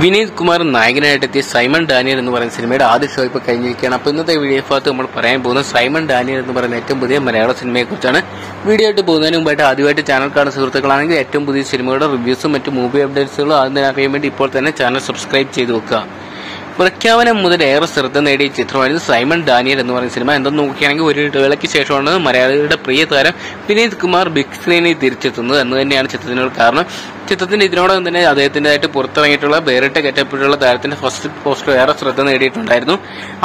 Vineeth Kumar നായകനായിട്ടെത്തിയ Simon Daniel എന്ന് പറയുന്ന സിനിമയുടെ ആദ്യ ഷോ ഇപ്പോൾ കഴിഞ്ഞിരിക്കുകയാണ്. അപ്പോൾ ഇന്നത്തെ വീഡിയോ ഭാഗത്ത് നമ്മൾ പറയാൻ പോകുന്നത് സൈമൺ ഡാനിയൽ എന്ന് പറയുന്ന ഏറ്റവും പുതിയ മലയാള സിനിമയെക്കുറിച്ചാണ്. വീഡിയോ ആയിട്ട് പോകുന്നതിന് മുമ്പായിട്ട് ആദ്യമായിട്ട് ചാനൽ കാണുന്ന സുഹൃത്തുക്കളാണെങ്കിൽ ഏറ്റവും പുതിയ സിനിമയുടെ റിവ്യൂസും മറ്റു മൂവി അപ്ഡേറ്റ്സുകളും ആദ്യം അറിയാൻ വേണ്ടി ഇപ്പോൾ തന്നെ ചാനൽ സബ്സ്ക്രൈബ് ചെയ്ത് വെക്കുക. പ്രഖ്യാപനം മുതൽ ഏറെ ശ്രദ്ധ നേടിയ ചിത്രമായിരുന്നു സൈമൺ ഡാനിയൽ എന്ന് പറയുന്ന സിനിമ. എന്തെന്ന് നോക്കുകയാണെങ്കിൽ ഒരു ഇടവേളയ്ക്ക് ശേഷമാണ് മലയാളികളുടെ പ്രിയ താരം വിനീത് കുമാർ ബിഗ് സ്ക്രീനിൽ തിരിച്ചെത്തുന്നത് എന്ന് തന്നെയാണ് ചിത്രത്തിനുള്ള കാരണം. ചിത്രത്തിന്റെ ഇതിനോടൊപ്പം തന്നെ അദ്ദേഹത്തിൻ്റെതായിട്ട് പുറത്തിറങ്ങിയിട്ടുള്ള വേറിട്ട ഗെറ്റപ്പിലുള്ള താരത്തിന്റെ ഫസ്റ്റ് പോസ്റ്റർ ഏറെ ശ്രദ്ധ നേടിയിട്ടുണ്ടായിരുന്നു.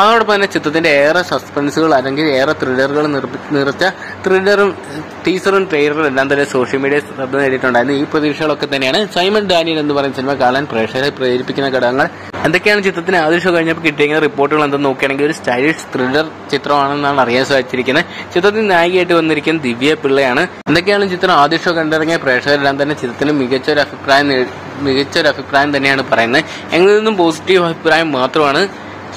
അതോടൊപ്പം തന്നെ ചിത്രത്തിന്റെ ഏറെ സസ്പെൻസുകൾ അല്ലെങ്കിൽ ഏറെ ത്രില്ലറുകൾ നിറച്ച ത്രില്ലറും ടീസറും ട്രെയിലറും എല്ലാം തന്നെ സോഷ്യൽ മീഡിയ ശ്രദ്ധ നേടിയിട്ടുണ്ടായിരുന്നു. ഈ പ്രതീക്ഷകളൊക്കെ തന്നെയാണ് സൈമൺ ഡാനിയൽ എന്ന് പറയുന്ന സിനിമ കാണാൻ പ്രേക്ഷകരെ പ്രേരിപ്പിക്കുന്ന ഘടകങ്ങൾ. എന്തൊക്കെയാണ് ചിത്രത്തിന് ആദ്യ ഷോ കഴിഞ്ഞപ്പോൾ കിട്ടിയ റിപ്പോർട്ടുകൾ എന്തെന്ന് നോക്കുകയാണെങ്കിൽ ഒരു സ്റ്റൈലിഷ് ത്രില്ലർ ചിത്രമാണെന്നാണ് അറിയാൻ സാധിച്ചിരിക്കുന്നത്. ചിത്രത്തിൽ നായികയായിട്ട് വന്നിരിക്കുന്ന ദിവ്യ പിള്ളയാണ്. എന്തൊക്കെയാണ് ചിത്രം ആദ്യ ഷോ കണ്ടിറങ്ങിയ പ്രേക്ഷകരെല്ലാം തന്നെ ചിത്രത്തിന് മികച്ചൊരു അഭിപ്രായം തന്നെയാണ് പറയുന്നത്. എങ്കിൽ നിന്നും പോസിറ്റീവ് അഭിപ്രായം മാത്രമാണ്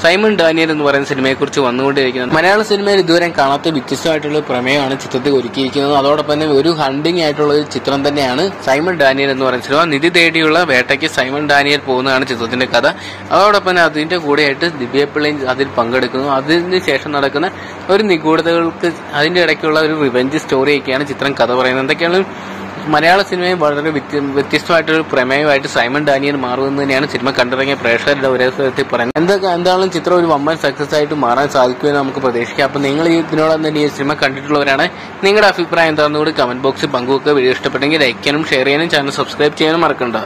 സൈമൺ ഡാനിയൽ എന്ന് പറയുന്ന സിനിമയെക്കുറിച്ച് വന്നുകൊണ്ടിരിക്കുന്നത്. മലയാള സിനിമയിൽ ഇതുവരെ കാണാത്ത വ്യത്യസ്തമായിട്ടുള്ള പ്രമേയമാണ് ചിത്രത്തിൽ ഒരുക്കിയിരിക്കുന്നത്. അതോടൊപ്പം തന്നെ ഒരു ഹണ്ടിങ് ആയിട്ടുള്ള ഒരു ചിത്രം തന്നെയാണ് സൈമൺ ഡാനിയൽ എന്ന് പറയുന്ന സിനിമ. നിധി തേടിയുള്ള വേട്ടയ്ക്ക് സൈമൺ ഡാനിയൽ പോകുന്നതാണ് ചിത്രത്തിന്റെ കഥ. അതോടൊപ്പം തന്നെ അതിന്റെ കൂടെയായിട്ട് ദിവ്യപിള്ളയും അതിൽ പങ്കെടുക്കുന്നു. അതിന് ശേഷം നടക്കുന്ന ഒരു നിഗൂഢതകൾക്ക് അതിന്റെ ഇടയ്ക്കുള്ള ഒരു റിവെഞ്ച് സ്റ്റോറിയൊക്കെയാണ് ചിത്രം കഥ പറയുന്നത്. എന്തൊക്കെയാണ് മലയാള സിനിമയും വളരെ വ്യത്യസ്തമായിട്ടൊരു പ്രമേയമായിട്ട് സൈമൺ ഡാനിയൽ മാറുമെന്ന് തന്നെയാണ് സിനിമ കണ്ടിറങ്ങിയ പ്രേക്ഷകരുടെ ഒരേ സ്ഥലത്തിൽ പറയുന്നത്. എന്താണെങ്കിലും ചിത്രം ഒരു വമ്പൻ സക്സസ് ആയിട്ട് മാറാൻ സാധിക്കുമെന്ന് നമുക്ക് പ്രതീക്ഷിക്കാം. അപ്പോൾ നിങ്ങൾ ഇതിനോടൊപ്പം തന്നെ ഈ സിനിമ കണ്ടിട്ടുള്ളവരാണ്, നിങ്ങളുടെ അഭിപ്രായം എന്താണെന്ന് കൂടി കമന്റ് ബോക്സിൽ പങ്കുവെക്കുക. വീഡിയോ ഇഷ്ടപ്പെട്ടെങ്കിൽ ലൈക്ക് ചെയ്യാനും ഷെയർ ചെയ്യാനും ചാനൽ സബ്സ്ക്രൈബ് ചെയ്യാനും മറക്കണ്ട.